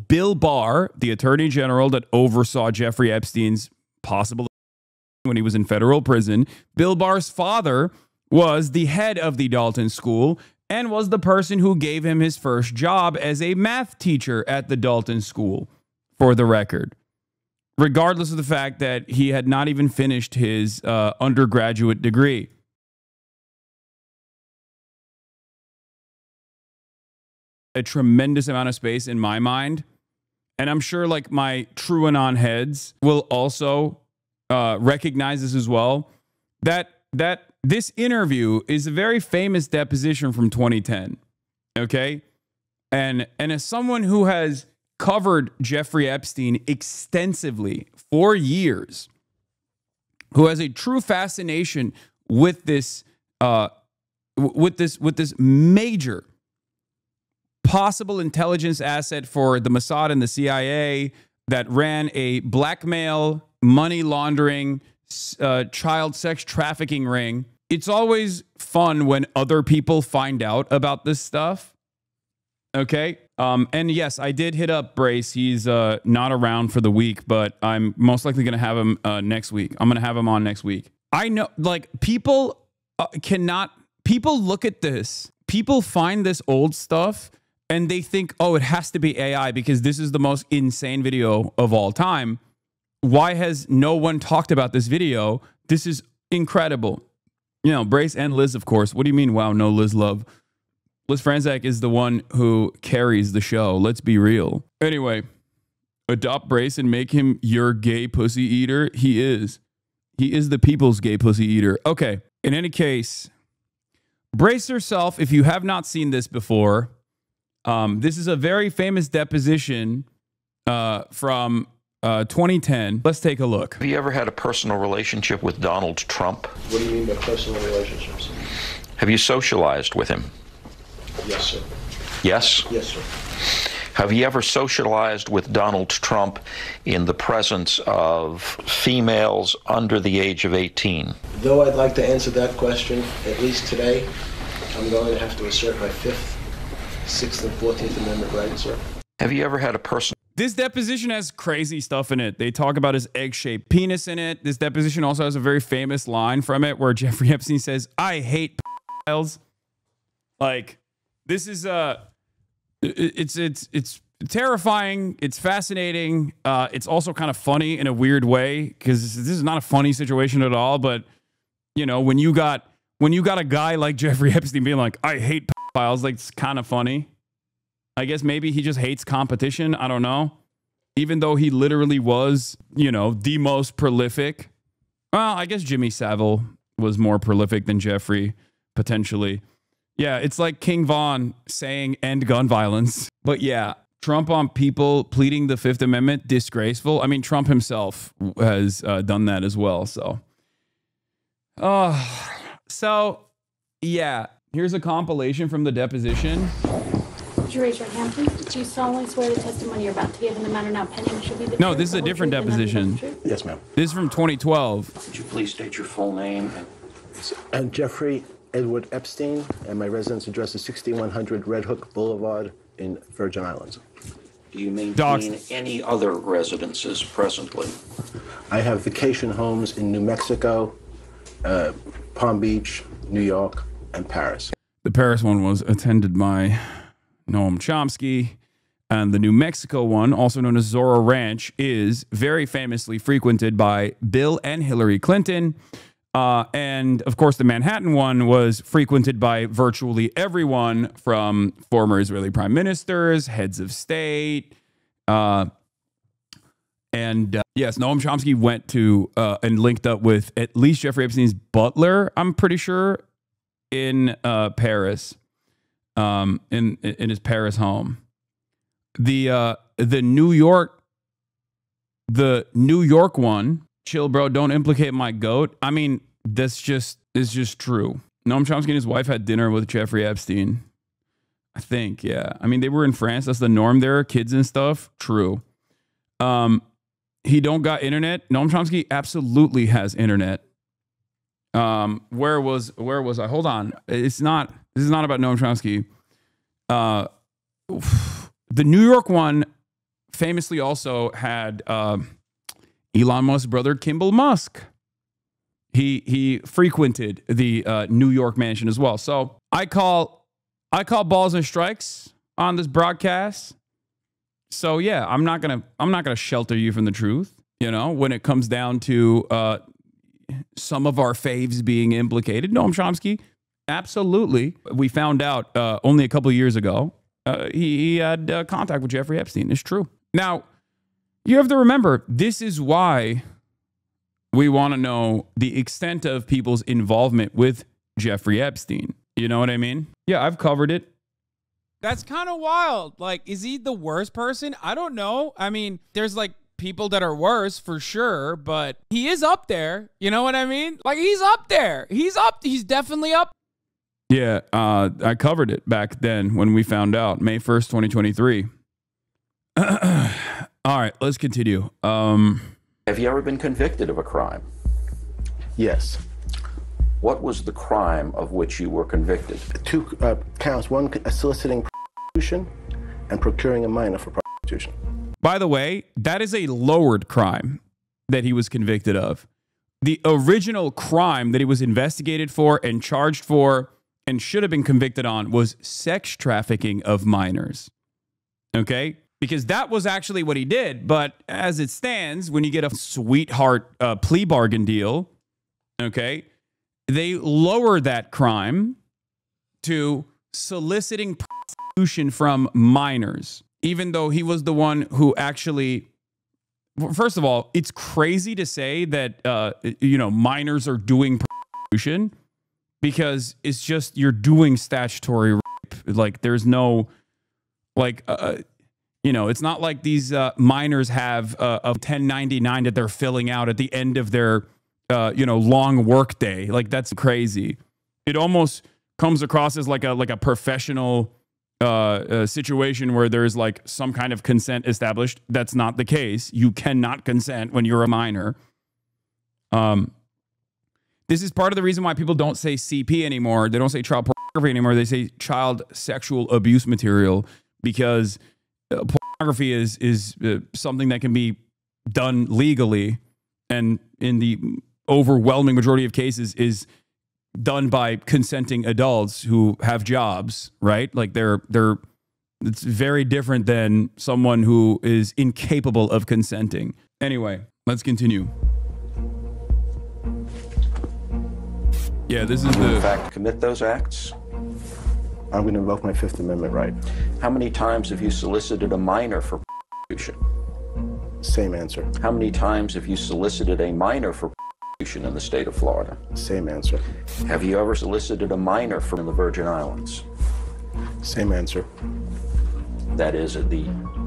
Bill Barr, the attorney general that oversaw Jeffrey Epstein's possible when he was in federal prison, Bill Barr's father was the head of the Dalton School and was the person who gave him his first job as a math teacher at the Dalton School, for the record, regardless of the fact that he had not even finished his undergraduate degree. A tremendous amount of space in my mind, and I'm sure like my TrueAnon heads will also recognize this as well, that this interview is a very famous deposition from 2010, okay? And as someone who has covered Jeffrey Epstein extensively for years, who has a true fascination with this major possible intelligence asset for the Mossad and the CIA that ran a blackmail, money laundering, child sex trafficking ring. It's always fun when other people find out about this stuff. Okay. And yes, I did hit up Brace. He's not around for the week, but I'm most likely going to have him next week. I'm going to have him on next week. I know, like, people people look at this, people find this old stuff and they think, oh, it has to be AI because this is the most insane video of all time. Why has no one talked about this video? This is incredible. You know, Brace and Liz, of course. What do you mean, wow, no Liz love? Liz Franzak is the one who carries the show. Let's be real. Anyway, adopt Brace and make him your gay pussy eater. He is. He is the people's gay pussy eater. Okay. In any case, brace yourself if you have not seen this before. This is a very famous deposition from 2010. Let's take a look. Have you ever had a personal relationship with Donald Trump? What do you mean by personal relationships? Have you socialized with him? Yes, sir. Yes? Yes, sir. Have you ever socialized with Donald Trump in the presence of females under the age of 18? Though I'd like to answer that question, at least today, I'm going to have to assert my 5th, 6th, and 14th Amendment rights, sir. Have you ever had a personal... This deposition has crazy stuff in it. They talk about his egg-shaped penis in it. This deposition also has a very famous line from it where Jeffrey Epstein says, "I hate pedophiles." Like, this is it's terrifying. It's fascinating. It's also kind of funny in a weird way because this is not a funny situation at all. But you know, when you got a guy like Jeffrey Epstein being like, "I hate pedophiles," like, it's kind of funny. I guess maybe he just hates competition. I don't know. Even though he literally was, you know, the most prolific. Well, I guess Jimmy Savile was more prolific than Jeffrey, potentially. Yeah, it's like King Von saying end gun violence. But yeah, Trump on people pleading the Fifth Amendment, disgraceful. I mean, Trump himself has done that as well. So yeah, here's a compilation from the deposition. Would you raise your hand, please? Do you solemnly swear the testimony you're about to give in the matter now pending should be the No, truth, this is a the whole different truth, and nothing but the deposition. truth? Yes, ma'am. This is from 2012. Would you please state your full name? And Jeffrey Edward Epstein, and my residence address is 6100 Red Hook Boulevard in Virgin Islands. Do you maintain Dogs. any other residences presently? I have vacation homes in New Mexico, Palm Beach, New York, and Paris. The Paris one was attended by Noam Chomsky, and the New Mexico one, also known as Zorro Ranch, is very famously frequented by Bill and Hillary Clinton. And of course, the Manhattan one was frequented by virtually everyone from former Israeli prime ministers, heads of state. Yes, Noam Chomsky went to and linked up with at least Jeffrey Epstein's butler, I'm pretty sure, in Paris, in his Paris home. The New York one, chill, bro, don't implicate my goat. I mean, this is just true. Noam Chomsky and his wife had dinner with Jeffrey Epstein. I think, yeah. I mean, they were in France. That's the norm there. Kids and stuff. True. He don't got internet. Noam Chomsky absolutely has internet. Where was I? Hold on. This is not about Noam Chomsky. The New York one famously also had Elon Musk's brother, Kimball Musk. He frequented the New York mansion as well. So I call balls and strikes on this broadcast. So yeah, I'm not gonna shelter you from the truth. You know, when it comes down to some of our faves being implicated, Noam Chomsky, absolutely. We found out only a couple of years ago he had contact with Jeffrey Epstein. It's true. Now you have to remember, this is why we want to know the extent of people's involvement with Jeffrey Epstein. You know what I mean? Yeah, I've covered it. That's kind of wild. Like, is he the worst person? I don't know. I mean, there's like people that are worse for sure, but he is up there. You know what I mean? Like, he's up there. He's definitely up. Yeah, I covered it back then when we found out, May 1st, 2023. All right, let's continue. Have you ever been convicted of a crime? Yes. What was the crime of which you were convicted? 2 counts. One, soliciting prostitution and procuring a minor for prostitution. By the way, that is a lowered crime that he was convicted of. The original crime that he was investigated for and charged for and should have been convicted on was sex trafficking of minors. Okay? Because that was actually what he did. But as it stands, when you get a sweetheart plea bargain deal, okay, they lower that crime to soliciting prostitution from minors, even though he was the one who actually, first of all, it's crazy to say that, minors are doing prostitution, because it's just, you're doing statutory rape. Like, there's no, it's not like these minors have a 1099 that they're filling out at the end of their, long work day. Like, that's crazy. It almost comes across as like a professional situation where there's like some kind of consent established. That's not the case. You cannot consent when you're a minor. This is part of the reason why people don't say CP anymore. They don't say child pornography anymore. They say child sexual abuse material, because pornography is something that can be done legally, and in the overwhelming majority of cases is done by consenting adults who have jobs, right? Like it's very different than someone who is incapable of consenting. Anyway, let's continue. Yeah, this is In fact, commit those acts? I'm going to invoke my Fifth Amendment right. How many times have you solicited a minor for prostitution? Same answer. How many times have you solicited a minor for prostitution in the state of Florida? Same answer. Have you ever solicited a minor from the Virgin Islands? Same answer. That is,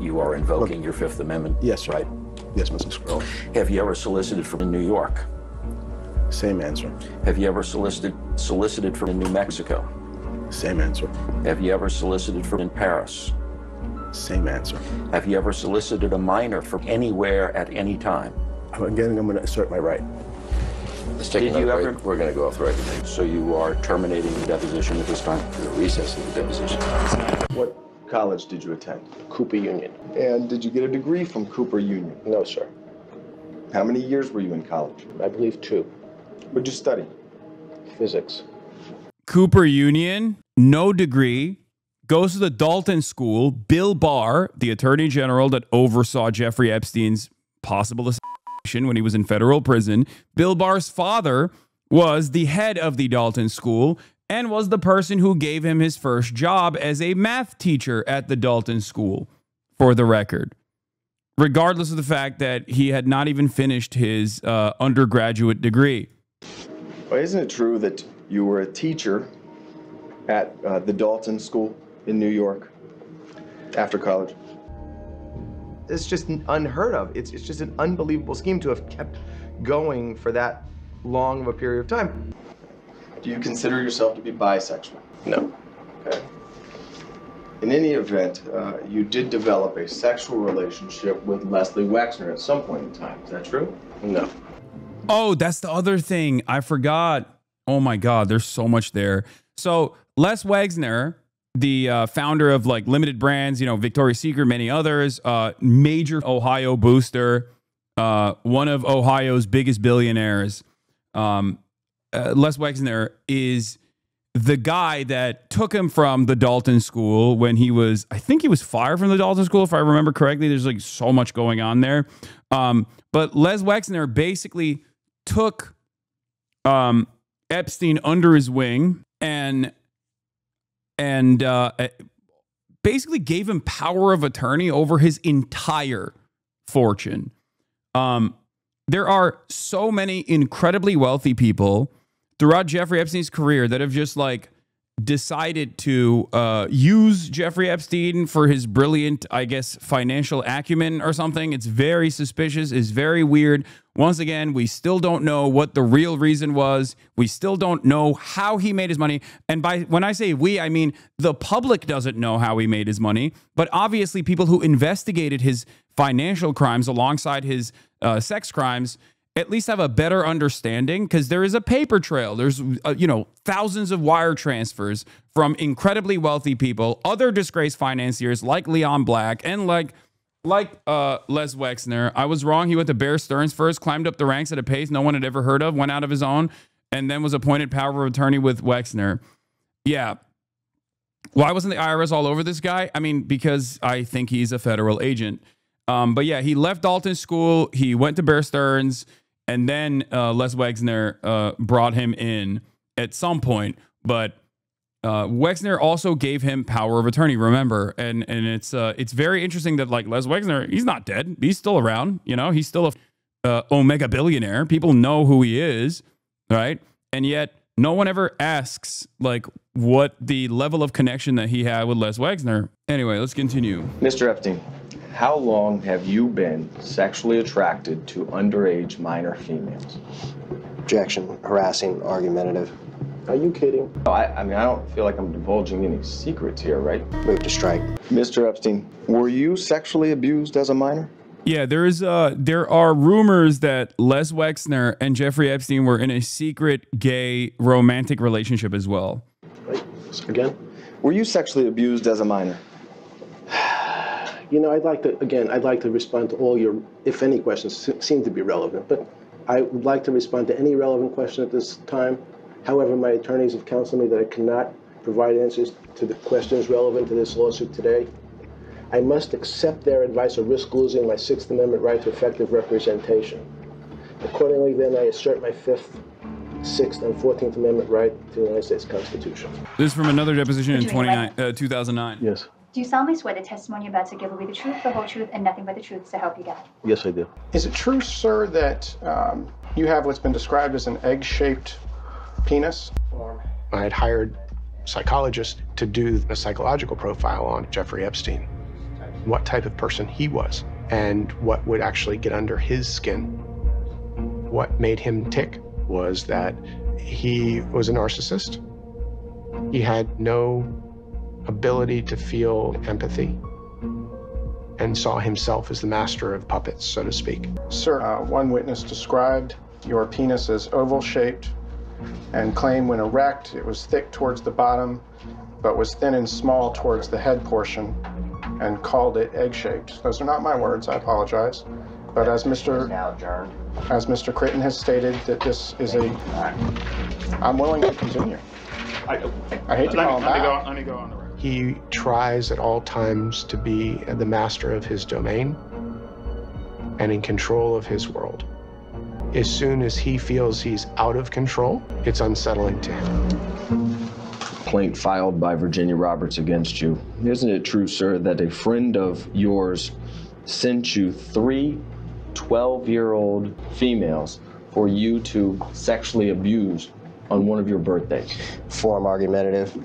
you are invoking your Fifth Amendment. Yes, sir. Right? Yes, Mr. Scroll. Have you ever solicited from New York? Same answer. Have you ever solicited from New Mexico? Same answer. Have you ever solicited from in Paris? Same answer. Have you ever solicited a minor from anywhere at any time? Again, I'm going to assert my right. Let's take Did you another ever? break. We're going to go through everything. So you are terminating the deposition at this time? The recess of the deposition. What college did you attend? Cooper Union. And did you get a degree from Cooper Union? No, sir. How many years were you in college? I believe 2. What'd you study? Physics. Cooper Union, no degree, goes to the Dalton School. Bill Barr, the attorney general that oversaw Jeffrey Epstein's possible assassination when he was in federal prison. Bill Barr's father was the head of the Dalton School and was the person who gave him his first job as a math teacher at the Dalton School, for the record. Regardless of the fact that he had not even finished his undergraduate degree. Well, isn't it true that you were a teacher at the Dalton School in New York after college? It's just unheard of. It's just an unbelievable scheme to have kept going for that long of a period of time. Do you consider yourself to be bisexual? No. Okay. In any event, you did develop a sexual relationship with Leslie Wexner at some point in time. Is that true? No. Oh, that's the other thing. I forgot. Oh my God, there's so much there. So Les Wexner the founder of like limited brands, you know, Victoria's Secret, many others, major Ohio booster, one of Ohio's biggest billionaires. Les Wexner is the guy that took him from the Dalton School when he was, I think he was fired from the Dalton School, if I remember correctly. There's like so much going on there. But Les Wexner basically took Epstein under his wing and basically gave him power of attorney over his entire fortune. There are so many incredibly wealthy people throughout Jeffrey Epstein's career that have just like decided to use Jeffrey Epstein for his brilliant, I guess, financial acumen or something. It's very suspicious. It's very weird. Once again, we still don't know what the real reason was. We still don't know how he made his money. And when I say we, I mean the public doesn't know how he made his money. But obviously, people who investigated his financial crimes alongside his sex crimes at least have a better understanding, because there is a paper trail. There's, you know, thousands of wire transfers from incredibly wealthy people, other disgraced financiers like Leon Black and like Les Wexner. I was wrong. He went to Bear Stearns first, climbed up the ranks at a pace no one had ever heard of, went out of his own, and then was appointed power of attorney with Wexner. Yeah. Why wasn't the IRS all over this guy? I mean, because I think he's a federal agent. But yeah, he left Dalton School. He went to Bear Stearns. And then Les Wexner brought him in at some point, but Wexner also gave him power of attorney. Remember, and it's very interesting that like Les Wexner, he's not dead. He's still around. You know, he's still a Omega billionaire. People know who he is, right? And yet no one ever asks like what the level of connection that he had with Les Wexner. Anyway, let's continue. Mr. Epstein, how long have you been sexually attracted to underage minor females? Objection, harassing, argumentative. Are you kidding? No, I mean, I don't feel like I'm divulging any secrets here, right? Move to strike. Mr. Epstein, were you sexually abused as a minor? Yeah, there are rumors that Les Wexner and Jeffrey Epstein were in a secret gay romantic relationship as well. Right. Again? Were you sexually abused as a minor? You know, I'd like to respond to all your, if any, questions seem to be relevant, but I would like to respond to any relevant question at this time. However, my attorneys have counseled me that I cannot provide answers to the questions relevant to this lawsuit today. I must accept their advice or risk losing my Sixth Amendment right to effective representation. Accordingly, then, I assert my Fifth, Sixth, and 14th Amendment right to the United States Constitution. This is from another deposition in 2009. Yes. Do you solemnly swear the testimony you're about to give will be the truth, the whole truth, and nothing but the truth, so help you God? Yes, I do. Is it true, sir, that you have what's been described as an egg-shaped penis? I had hired a psychologist to do a psychological profile on Jeffrey Epstein, what type of person he was, and what would actually get under his skin. What made him tick was that he was a narcissist. He had no ability to feel empathy and saw himself as the master of puppets, so to speak. Sir, one witness described your penis as oval-shaped and claimed when erect it was thick towards the bottom but was thin and small towards the head portion and called it egg-shaped. Those are not my words, I apologize. But as Mr. Critton has stated, that this is I'm willing to continue. I hate to call him back. Let me go on the record. He tries at all times to be the master of his domain and in control of his world. As soon as he feels he's out of control, it's unsettling to him. Complaint filed by Virginia Roberts against you. Isn't it true, sir, that a friend of yours sent you 3 12-year-old females for you to sexually abuse on one of your birthdays? Form argumentative.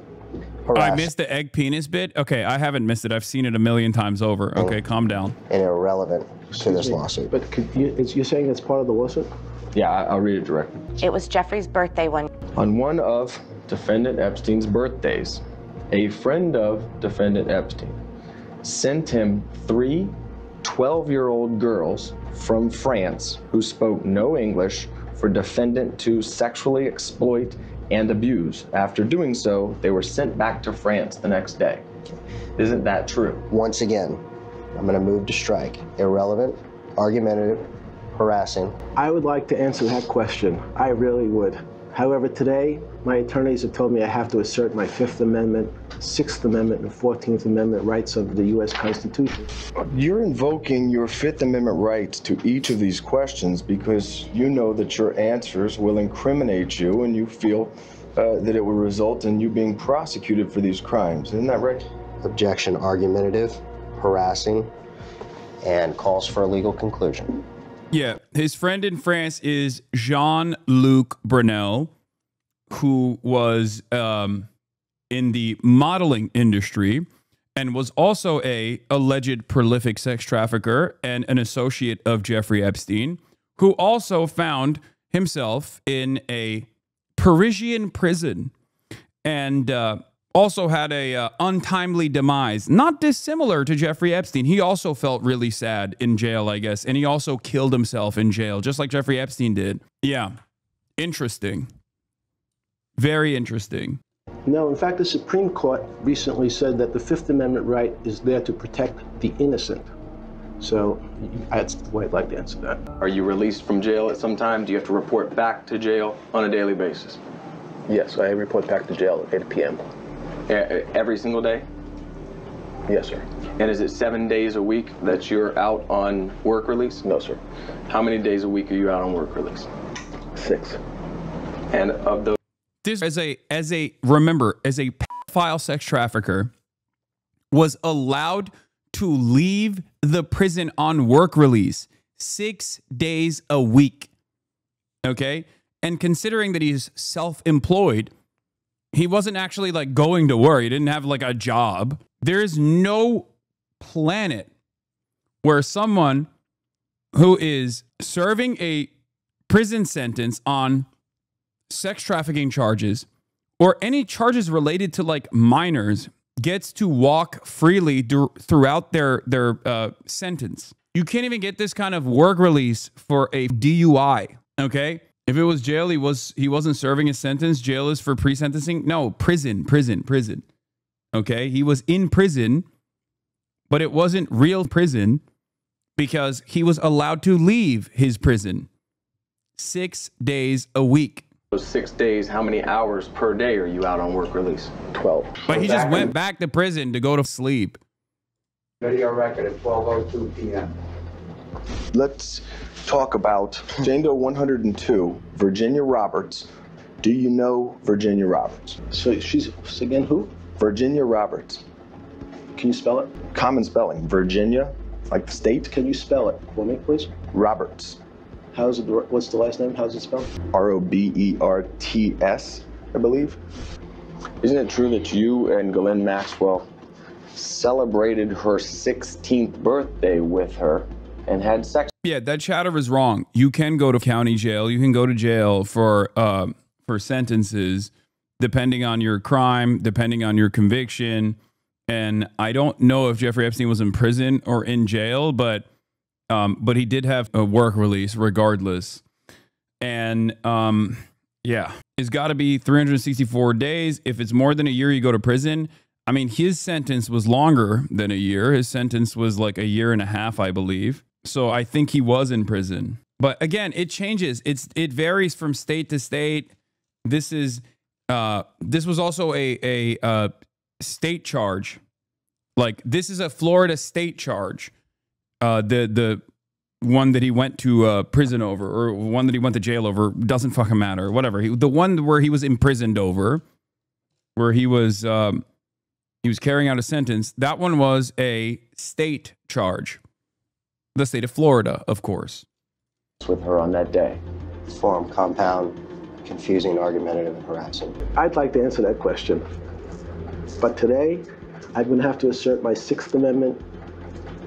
I missed the egg penis bit. Okay, I haven't missed it. I've seen it a million times over. Okay, calm down. And irrelevant to this lawsuit. But you're saying it's part of the lawsuit? Yeah, I'll read it directly. It was Jeffrey's birthday one. On one of defendant Epstein's birthdays, a friend of defendant Epstein sent him 3 12-year-old girls from France who spoke no English for defendant to sexually exploit and abuse. After doing so, they were sent back to France the next day. Isn't that true? Once again, I'm going to move to strike. Irrelevant, argumentative, harassing. I would like to answer that question. I really would. However, today, my attorneys have told me I have to assert my Fifth Amendment, Sixth Amendment, and 14th Amendment rights under the U.S. Constitution. You're invoking your Fifth Amendment rights to each of these questions because you know that your answers will incriminate you and you feel that it will result in you being prosecuted for these crimes. Isn't that right? Objection, argumentative, harassing, and calls for a legal conclusion. Yeah, his friend in France is Jean-Luc Brunel, who was in the modeling industry and was also a alleged prolific sex trafficker and an associate of Jeffrey Epstein, who also found himself in a Parisian prison and also had a untimely demise, not dissimilar to Jeffrey Epstein. He also felt really sad in jail, I guess, and he also killed himself in jail, just like Jeffrey Epstein did. Yeah, interesting. Very interesting. No, in fact, the Supreme Court recently said that the Fifth Amendment right is there to protect the innocent. So that's the way I'd like to answer that. Are you released from jail at some time? Do you have to report back to jail on a daily basis? Yes, I report back to jail at 8 p.m. Every single day? Yes, sir. And is it 7 days a week that you're out on work release? No, sir. How many days a week are you out on work release? 6. And of those... This as a pedophile sex trafficker was allowed to leave the prison on work release 6 days a week. Okay? And considering that he's self-employed, he wasn't actually like going to work. He didn't have like a job. There is no planet where someone who is serving a prison sentence on sex trafficking charges or any charges related to like minors gets to walk freely throughout their sentence. You can't even get this kind of work release for a DUI, okay? If it was jail, he wasn't serving his sentence. Jail is for pre-sentencing. No, prison. Okay? He was in prison, but it wasn't real prison because he was allowed to leave his prison 6 days a week. Those 6 days, how many hours per day are you out on work release? 12. But he just went back to prison to go to sleep. Video record at 12:02 p.m. Let's talk about Jane Doe 102, Virginia Roberts. Do you know Virginia Roberts? So she's, again, who? Virginia Roberts. Can you spell it? Common spelling. Virginia, like the state. Can you spell it for me, please? Roberts. How's it? What's the last name? How's it spelled? Roberts, I believe. Isn't it true that you and Ghislaine Maxwell celebrated her 16th birthday with her and had sex? Yeah, that chatter is wrong. You can go to county jail. You can go to jail for sentences depending on your crime, depending on your conviction. And I don't know if Jeffrey Epstein was in prison or in jail, but he did have a work release regardless. And yeah, it's got to be 364 days. If it's more than a year, you go to prison. I mean, his sentence was longer than a year. His sentence was like 1.5 years, I believe. So I think he was in prison. But again, it changes. It varies from state to state. This was also a state charge. Like, this is a Florida state charge. The one that he went to prison over, or one that he went to jail over, doesn't fucking matter. Whatever. The one where he was imprisoned over, where he was carrying out a sentence, that one was a state charge. The state of Florida, of course. With her on that day. Form, compound, confusing, argumentative, and harassing. I'd like to answer that question. But today, I'm going to have to assert my Sixth Amendment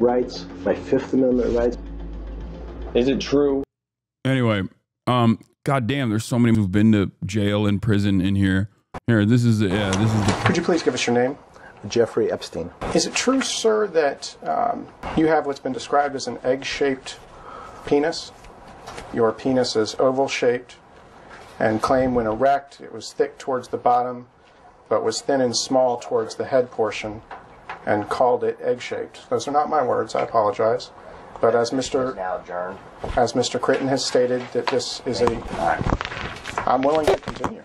rights, my Fifth Amendment rights. Is it true? Anyway, goddamn, there's so many who've been to jail and prison in here. Here, this is the. Could you please give us your name? Jeffrey Epstein. Is it true, sir, that you have what's been described as an egg-shaped penis? Your penis is oval-shaped, and claimed when erect it was thick towards the bottom, but was thin and small towards the head portion, and called it egg-shaped. Those are not my words, I apologize. But as Mr. Critton has stated, that this is I'm willing to continue.